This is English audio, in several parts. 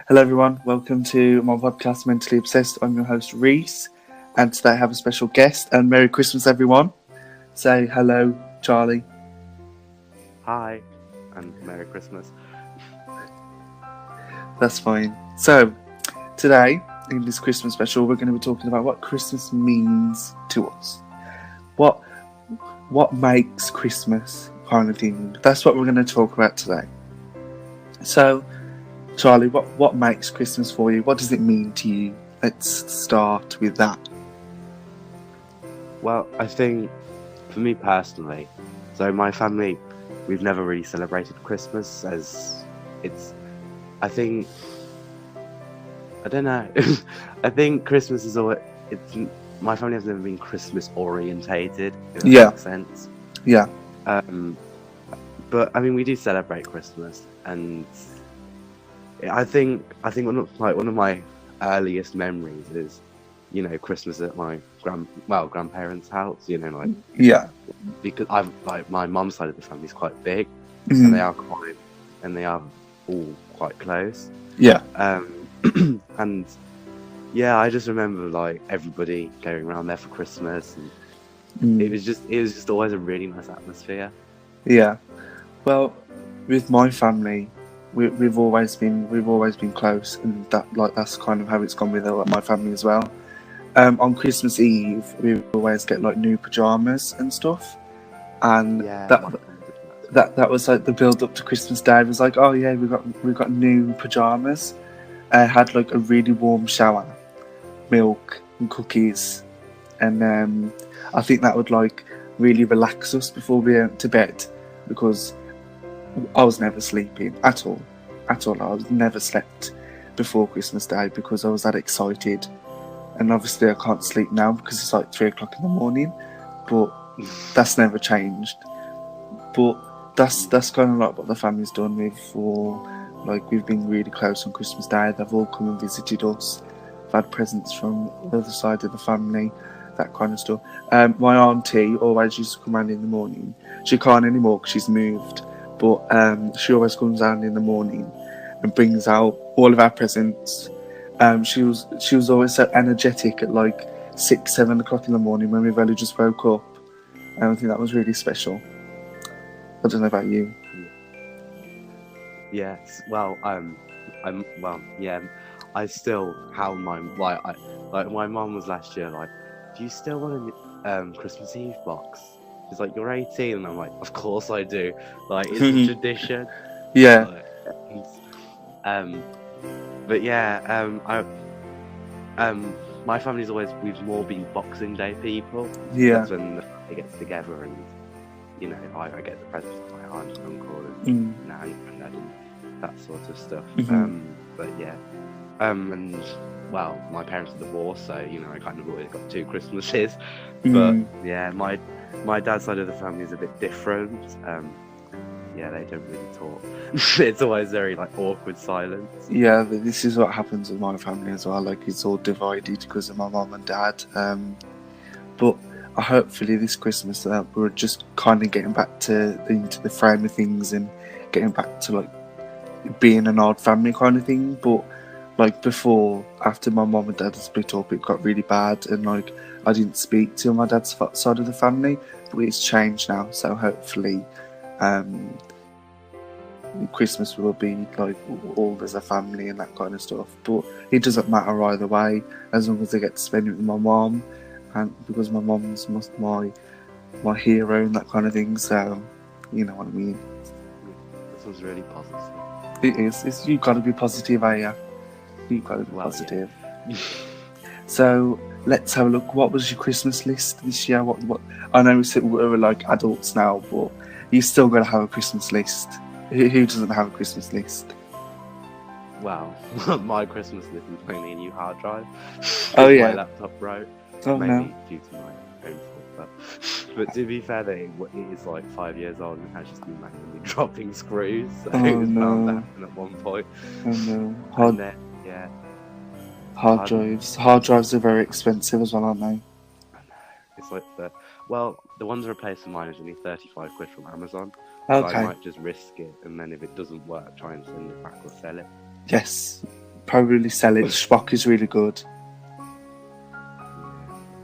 Hello, everyone. Welcome to my podcast, Mentally Obsessed. I'm your host, Rhys, and today I have a special guest. And Merry Christmas, everyone. Say hello, Charlie. Hi, and Merry Christmas. That's fine. So, today, in this Christmas special, we're going to be talking about what Christmas means to us. What makes Christmas kind of thing. That's what we're going to talk about today. So, Charlie, what makes Christmas for you? What does it mean to you? Let's start with that. Well, I think for me personally, so my family, we've never really celebrated Christmas as it's. I don't know. I think Christmas is always. My family has never been Christmas orientated. If that makes sense. Yeah. But I mean, we do celebrate Christmas, and I think one of my earliest memories is, Christmas at my grandparents' house. Yeah. Because my mum's side of the family is quite big, Mm-hmm. and they are all quite close. Yeah. And yeah, I just remember everybody going around there for Christmas, and it was just always a really nice atmosphere. Yeah. Well, with my family, we've always been close, and that's kind of how it's gone with my family as well. On Christmas Eve, we always get new pajamas and stuff, and that was the build up to Christmas Day. It was oh yeah, we got new pajamas. Had a really warm shower, milk and cookies, and I think that would really relax us before we went to bed, because I was never sleeping at all. I was never slept before Christmas Day because I was that excited. And obviously I can't sleep now because it's 3 o'clock in the morning, but that's never changed. But that's kind of what the family's done. We've been really close on Christmas Day. They've all come and visited us. I've had presents from the other side of the family, that kind of stuff. My auntie always used to come round in the morning. She can't anymore because she's moved, but she always comes round in the morning and brings out all of our presents. She was always so energetic at 6-7 o'clock in the morning when we've only just woke up. And I think that was really special. I don't know about you. Yes. Well, I still have my my mum was last year do you still want a Christmas Eve box? She's you're 18, and I'm of course I do. It's a tradition. Yeah. But yeah, my family's we've more been Boxing Day people. Yeah. That's when the family gets together, and I get the presents from my aunt and uncle and nan and dad and that sort of stuff. Mm-hmm. But yeah, and well, my parents are divorced, so I kind of always got 2 Christmases. But yeah, my dad's side of the family is a bit different. Yeah, they don't really talk. It's always very awkward silence. Yeah, this is what happens with my family as well. It's all divided because of my mum and dad. But hopefully this Christmas we're just kind of getting back into the frame of things and getting back to being an odd family kind of thing. But before, after my mum and dad had split up, it got really bad, and I didn't speak to my dad's side of the family. But it's changed now, so hopefully Christmas will be all as a family and that kind of stuff. But it doesn't matter either way, as long as I get to spend it with my mum, and because my mum's my hero and that kind of thing. So you know what I mean. This was really positive. It is. You've got to be positive, you? You've got to be positive. Yeah. So let's have a look. What was your Christmas list this year? What? I know we're adults now, but you still got to have a Christmas list. Who doesn't have a Christmas list? Well, my Christmas list is mainly a new hard drive. Oh yeah. My laptop broke. Oh maybe no. Due to my own fault, but to be fair, it is 5 years old and has just been randomly dropping screws. So it was bound to happen at one point. Oh no. Hard drives are very expensive as well, aren't they? I know. It's the ones replacing mine is only 35 quid from Amazon. Okay. So I might just risk it, and then if it doesn't work, try and send it back or sell it. Yes. probably sell it. Spock is really good.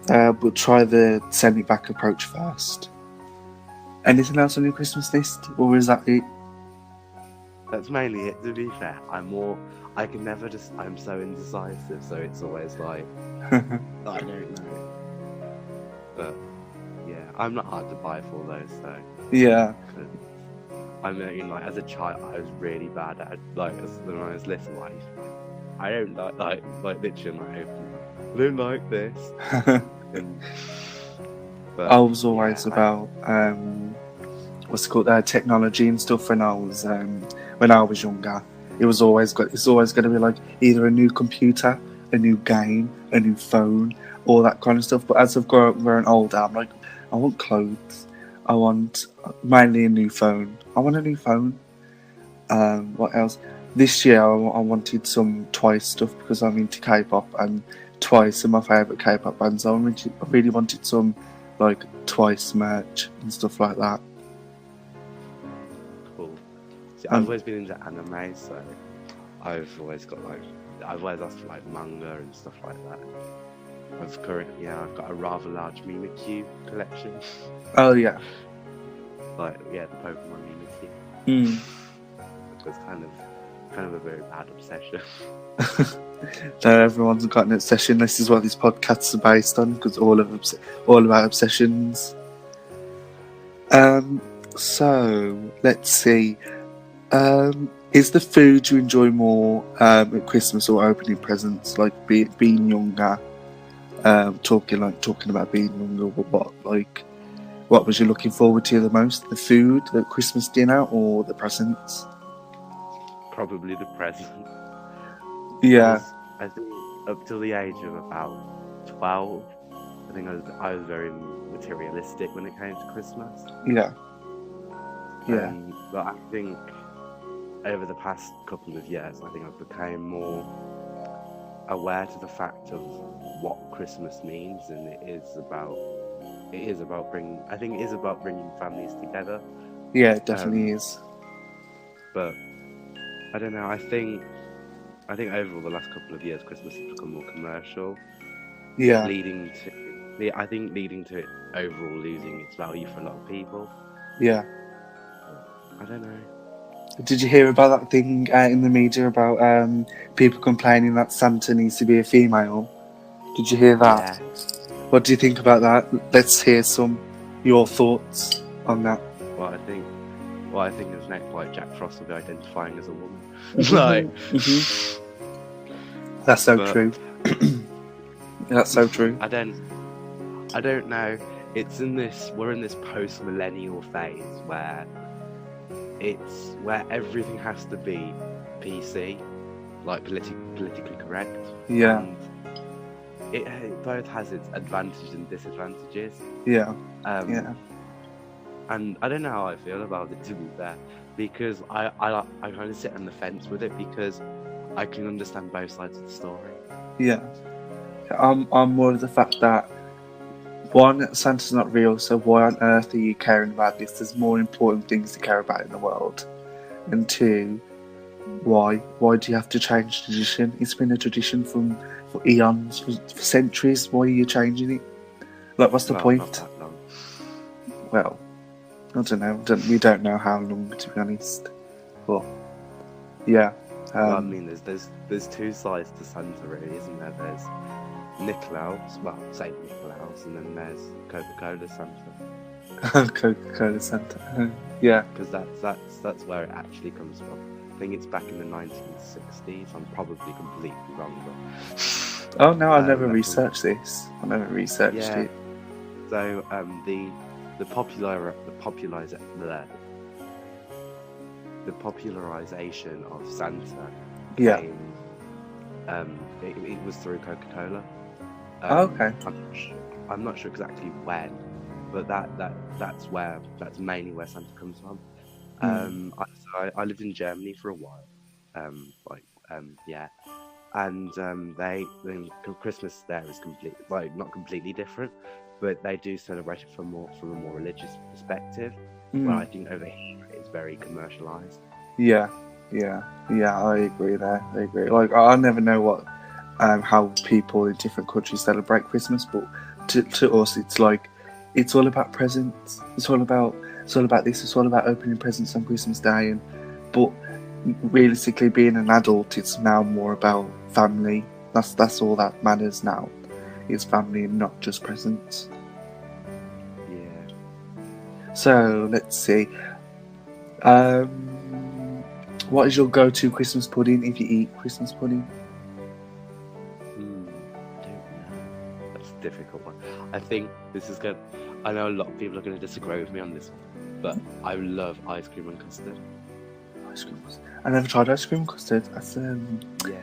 But try the send it back approach first. Anything else on your Christmas list, or is that it? That's mainly it, to be fair. I'm so indecisive, so it's always like, I don't know. But, yeah, I'm not hard to buy for those, so. Yeah. I mean, like, as a child, I was really bad at, like, when I was little, like, I don't like literally, like, I don't like this. But, I was always about, what's it called, technology and stuff when I was younger. It's always going to be like either a new computer, a new game, a new phone, all that kind of stuff. But as I've grown older, I'm like, I want clothes. I want mainly a new phone. I want a new phone. What else? This year I wanted some Twice stuff because I'm into K-pop, and Twice are my favourite K-pop bands. So I really wanted some like Twice merch and stuff like that. Cool. See, I've always been into anime, so I've always asked for like manga and stuff like that. I've got a rather large Mimikyu collection. Oh yeah. The Pokemon Mimikyu. It was kind of a very bad obsession. No, everyone's got an obsession. This is what these podcasts are based on, because all about obsessions. So let's see. Is the food you enjoy more at Christmas or opening presents, like being younger? Talking about being younger. What was you looking forward to the most? The food, the Christmas dinner, or the presents? Probably the present. Yeah. I think up till the age of about 12, I think I was very materialistic when it came to Christmas. Yeah. Yeah. But I think over the past couple of years, I think I've become more aware to the fact of what Christmas means, and it is about bringing families together. Yeah, it definitely is. But I don't know. I think over the last couple of years, Christmas has become more commercial. Yeah. Leading to it overall losing its value for a lot of people. Yeah. I don't know. Did you hear about that thing in the media about people complaining that Santa needs to be a female? Did you hear that? Yeah. What do you think about that? Let's hear your thoughts on that. Well, I think is next, like Jack Frost will be identifying as a woman. That's so true. That's so true. I don't know. We're in this post-millennial phase where everything has to be PC, like politically correct. Yeah. And it both has its advantages and disadvantages. Yeah. Yeah. And I don't know how I feel about it, to be fair, because I kind of sit on the fence with it, because I can understand both sides of the story. Yeah. I'm more of the fact that, one, Santa's not real, so why on earth are you caring about this? There's more important things to care about in the world. And two, why do you have to change tradition? It's been a tradition for eons, for centuries. Why are you changing it? Like, what's the point? Not that long. Well, I don't know. We don't know how long, to be honest. But yeah. Well, I mean, there's two sides to Santa, really, isn't there? There's Nicolaus, well, Saint Nicolaus, and then there's Coca-Cola Santa. Coca-Cola Santa. Yeah. Because that's where it actually comes from. I think it's back in the 1960s. I'm probably completely wrong, but... Oh no, I never researched this. I never researched it. So the popularization of Santa came, it was through Coca-Cola. Okay. I'm not sure exactly when, but that's mainly where Santa comes from. I lived in Germany for a while, and Christmas there is not completely different, but they do celebrate it from a more religious perspective. But I think over here it's very commercialized. Yeah, Yeah, I agree there. I agree. Like, I never know what, how people in different countries celebrate Christmas, but to us, it's like, it's all about presents. It's all about this. It's all about opening presents on Christmas Day, but realistically, being an adult, it's now more about family. That's all that matters now. It's family and not just presents. Yeah. So let's see. What is your go-to Christmas pudding if you eat Christmas pudding? I don't know. That's a difficult one. I think this is good. I know a lot of people are going to disagree with me on this one, but I love ice cream and custard. Ice cream. I never tried ice cream and custard. That's Yeah.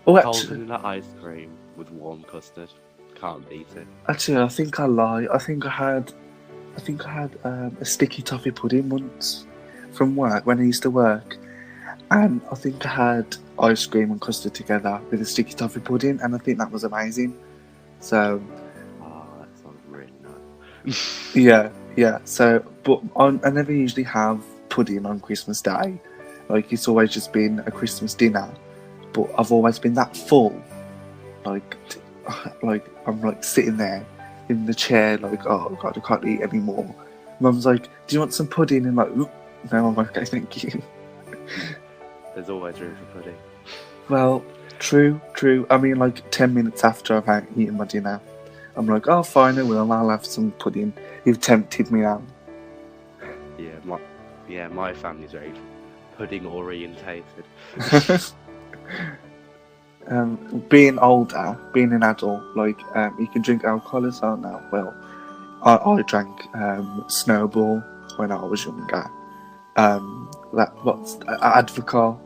Oh, Cold actually, vanilla ice cream with warm custard. Can't beat it. actually, I think I lie. I think I had a sticky toffee pudding once from work when I used to work, and I think I had ice cream and custard together with a sticky toffee pudding, and I think that was amazing. So Oh, that sounds really nice. yeah. So, but I never usually have pudding on Christmas Day. Like, it's always just been a Christmas dinner, but I've always been that full. Like I'm like sitting there in the chair, like, oh god, I can't eat anymore. Mum's like, do you want some pudding? And like, oop. No, I'm like, okay, thank you. There's always room for pudding. Well, true. I mean, like 10 minutes after I've eaten my dinner, I'm like, oh fine, I will. I'll have some pudding. You've tempted me now. My family's very pudding orientated. Being older, being an adult, like, you can drink alcohol as well now. Well, I drank Snowball when I was younger. What's Advocal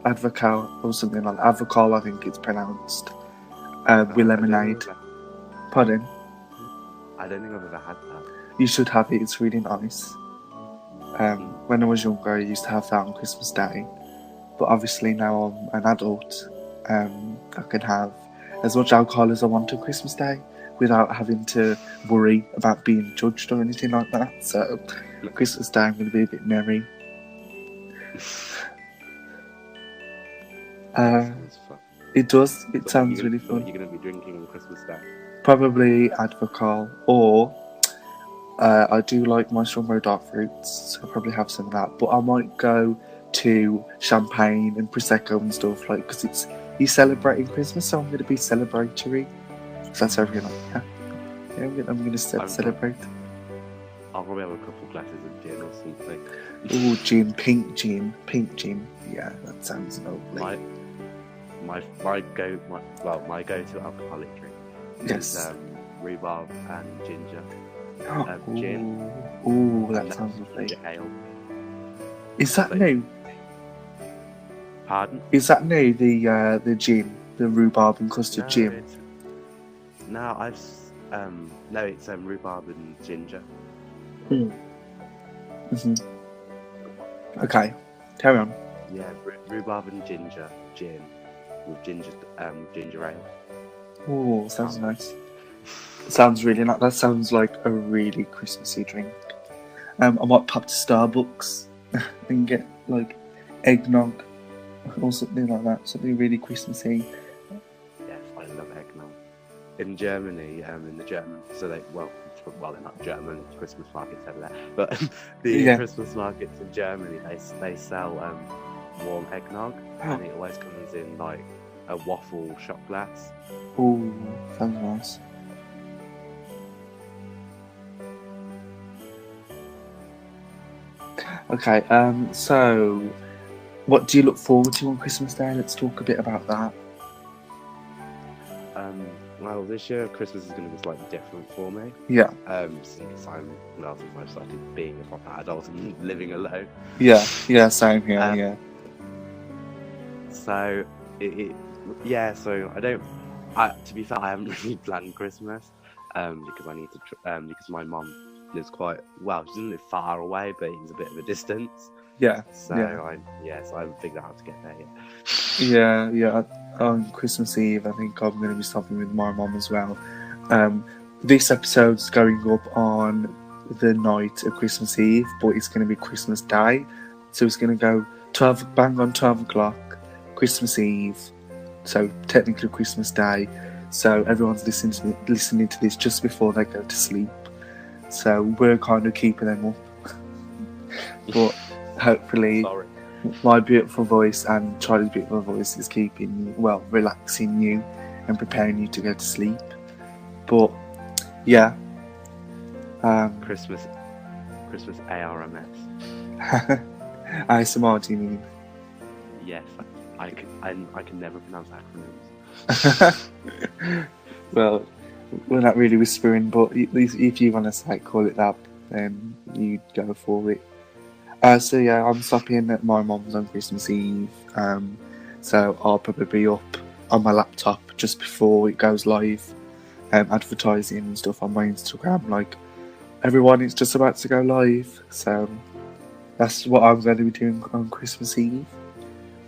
or something like that. Advocal, I think it's pronounced. With lemonade. Pardon? I don't think I've ever had that. You should have it. It's really nice. When I was younger, I used to have that on Christmas Day, but obviously now I'm an adult. I can have as much alcohol as I want on Christmas Day without having to worry about being judged or anything like that. So, Christmas Day, I'm going to be a bit merry. Sounds fun. It does. It What sounds are really What are fun. you going to be drinking on Christmas Day? Probably Advocal, or I do like my strawberry dark fruits, so I'll probably have some of that. But I might go to champagne and prosecco and stuff, like, because you're celebrating Christmas, so I'm going to be celebratory. So that's everything. Like, yeah, I'm going to celebrate. I'll probably have a couple glasses of gin or something. Ooh, gin, pink gin. Yeah, that sounds lovely. My go-to alcoholic drink is rhubarb and ginger. Gin. Ooh, that sounds lovely. Ginger ale. Is that new? Pardon? Is that new? The gin, the rhubarb and custard gin. No, it's rhubarb and ginger. Okay, carry on. Yeah, rhubarb and ginger gin with ginger ale. Oh, sounds nice. Sounds really nice. That sounds like a really Christmassy drink. I might pop to Starbucks and get like eggnog or something like that. Something really Christmassy. Yes, I love eggnog. In Germany, in the German, so they're not German Christmas markets over there, but the Christmas markets in Germany, they sell warm eggnog, and it always comes in like a waffle shot glass. Oh, sounds nice. Okay, so what do you look forward to on Christmas Day? Let's talk a bit about that. Well, this year Christmas is going to be slightly different for me. Yeah. Since I've started being a proper adult and living alone. Yeah, same here. Yeah. So so I don't. To be fair, I haven't really planned Christmas because I need to because my mum lives she doesn't live far away, but it's a bit of a distance. Yeah. So I haven't figured out how to get there yet. Yeah. On Christmas Eve, I think I'm going to be stopping with my mum as well. This episode's going up on the night of Christmas Eve, but it's going to be Christmas Day, so it's going to go bang on 12 o'clock, Christmas Eve, so technically Christmas Day. So everyone's listening to this just before they go to sleep. So we're kind of keeping them up. But hopefully my beautiful voice and Charlie's beautiful voice is keeping you, relaxing you and preparing you to go to sleep. But yeah. Christmas ARMS. ASMR, do you mean? Yes, I can never pronounce acronyms. Well, we're not really whispering, but if you want to call it that, then you go for it. So yeah, I'm stopping at my mum's on Christmas Eve. So I'll probably be up on my laptop just before it goes live, advertising and stuff on my Instagram. Like, everyone, it's just about to go live. So that's what I'm going to be doing on Christmas Eve.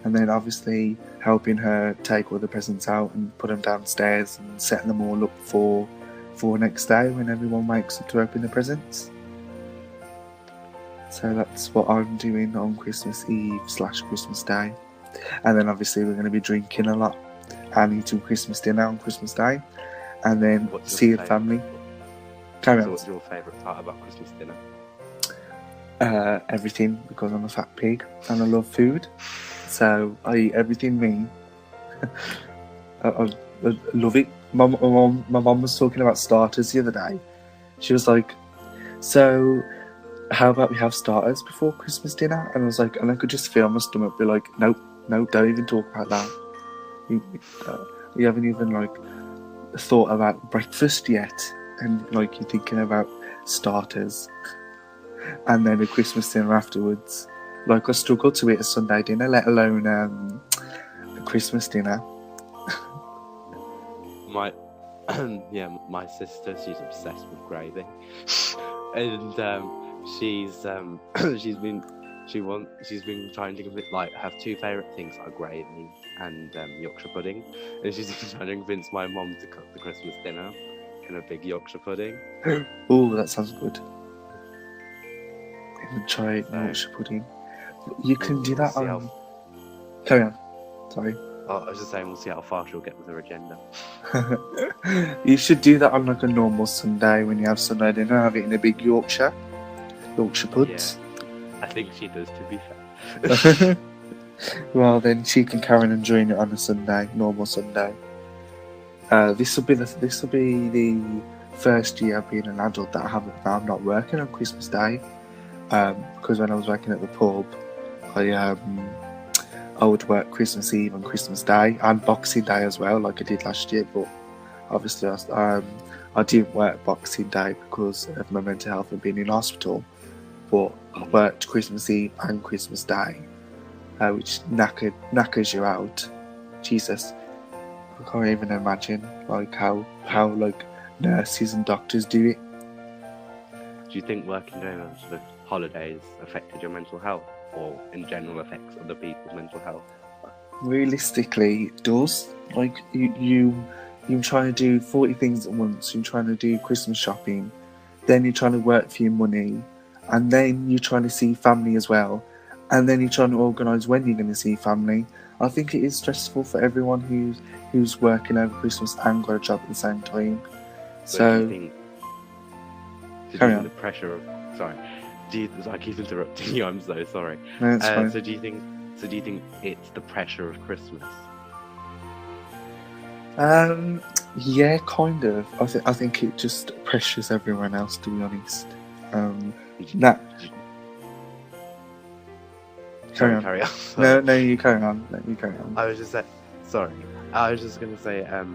And then obviously helping her take all the presents out and put them downstairs and setting them all up for next day when everyone wakes up to open the presents. So that's what I'm doing on Christmas Eve / Christmas Day. And then obviously we're going to be drinking a lot and eating Christmas dinner on Christmas Day. And then see your family. Carry on. What's your favourite part about Christmas dinner? Everything, because I'm a fat pig and I love food. So I eat everything me. I love it. My mum was talking about starters the other day. She was like, so how about we have starters before Christmas dinner? And I was like, and I could just feel my stomach be like, nope, don't even talk about that. You haven't even thought about breakfast yet, and you're thinking about starters, and then a Christmas dinner afterwards. I struggle to eat a Sunday dinner, let alone a Christmas dinner. My sister, she's obsessed with gravy, and she's been trying to have two favourite things are gravy and Yorkshire pudding, and she's been trying to convince my mum to cook the Christmas dinner in a big Yorkshire pudding. Oh, that sounds good. I'm gonna try Yorkshire pudding. You can do that on. Carry on. Sorry. I was just saying, we'll see how far she'll get with her agenda. You should do that on a normal Sunday when you have Sunday dinner. Have it in a big Yorkshire puds. Yeah, I think she does, to be fair. Well, then she can carry on enjoying it on a Sunday, normal Sunday. This will be the first year being an adult that I'm not working on Christmas Day. Because when I was working at the pub, I would work Christmas Eve and Christmas Day and Boxing Day as well, like I did last year. But obviously, I didn't work Boxing Day because of my mental health and being in hospital. But I worked Christmas Eve and Christmas Day, which knackers you out. Jesus, I can't even imagine how nurses and doctors do it. Do you think working during the holidays affected your mental health, or in general affects other people's mental health? Realistically, it does. You're trying to do 40 things at once. You're trying to do Christmas shopping, then you're trying to work for your money, and then you're trying to see family as well, and then you're trying to organise when you're going to see family. I think it is stressful for everyone who's working over Christmas and got a job at the same time. So do you think carry on. The pressure of I keep interrupting you. I'm so sorry. No, it's fine. So do you think it's the pressure of Christmas? Yeah, kind of. I think it just pressures everyone else, to be honest. Carry on. No, you carry on. Let me carry on. I was just sorry. I was just going to say. I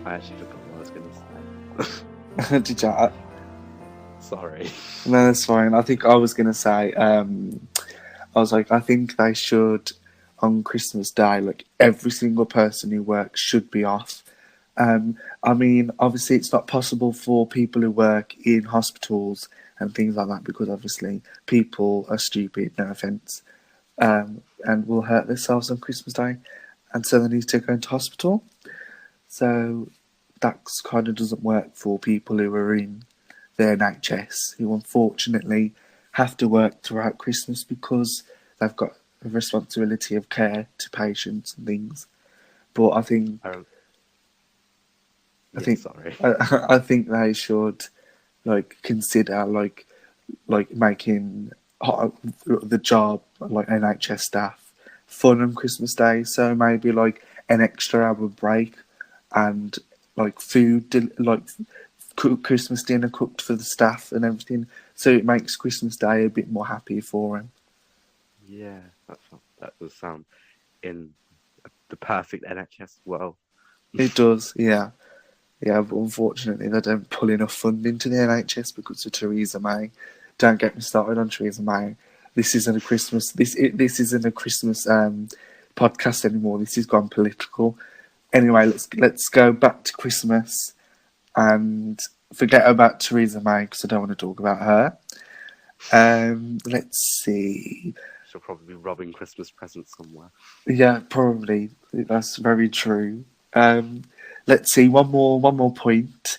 actually forgot what I was going to say. Did you? Sorry. No, that's fine. I think I was going to say. I was like, I think they should, on Christmas Day, every single person who works should be off. I mean, obviously, it's not possible for people who work in hospitals and things like that because obviously people are stupid, no offence, and will hurt themselves on Christmas Day, and so they need to go into hospital. So that kind of doesn't work for people who are in the NHS, who unfortunately have to work throughout Christmas because they've got of responsibility of care to patients and things. But I think Sorry. I think they should like consider like making the job like NHS staff fun on Christmas Day. So maybe like an extra hour break and like like Christmas dinner cooked for the staff and everything. So it makes Christmas Day a bit more happy for them. Yeah, that does sound in the perfect NHS world. It does, yeah. Yeah, but unfortunately they don't pull enough funding to the NHS because of Theresa May. Don't get me started on Theresa May. This isn't a Christmas podcast anymore. This has gone political. Anyway, let's go back to Christmas and forget about Theresa May because I don't want to talk about her. Let's see. She'll probably be robbing Christmas presents somewhere. Yeah, probably. That's very true. Let's see. One more point.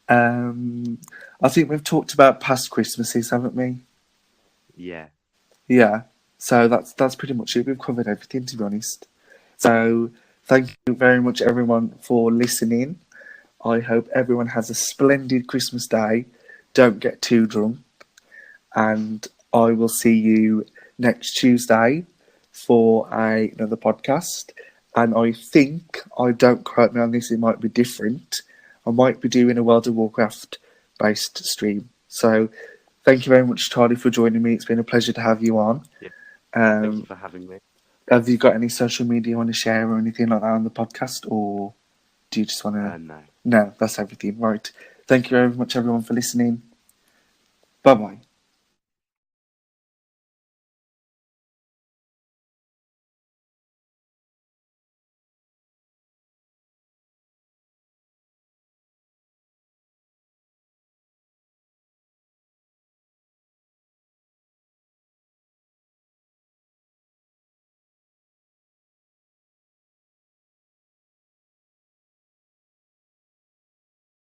I think we've talked about past Christmases, haven't we? Yeah. Yeah. So that's pretty much it. We've covered everything, to be honest. So thank you very much, everyone, for listening. I hope everyone has a splendid Christmas day. Don't get too drunk. And I will see you next Tuesday for another podcast. And I think, I don't quote me on this, it might be different. I might be doing a World of Warcraft based stream. So thank you very much, Charlie, for joining me. It's been a pleasure to have you on. Yeah. Thank you for having me. Have you got any social media you want to share or anything like that on the podcast? Or do you just want to... No. No, that's everything. Right. Thank you very much, everyone, for listening. Bye-bye.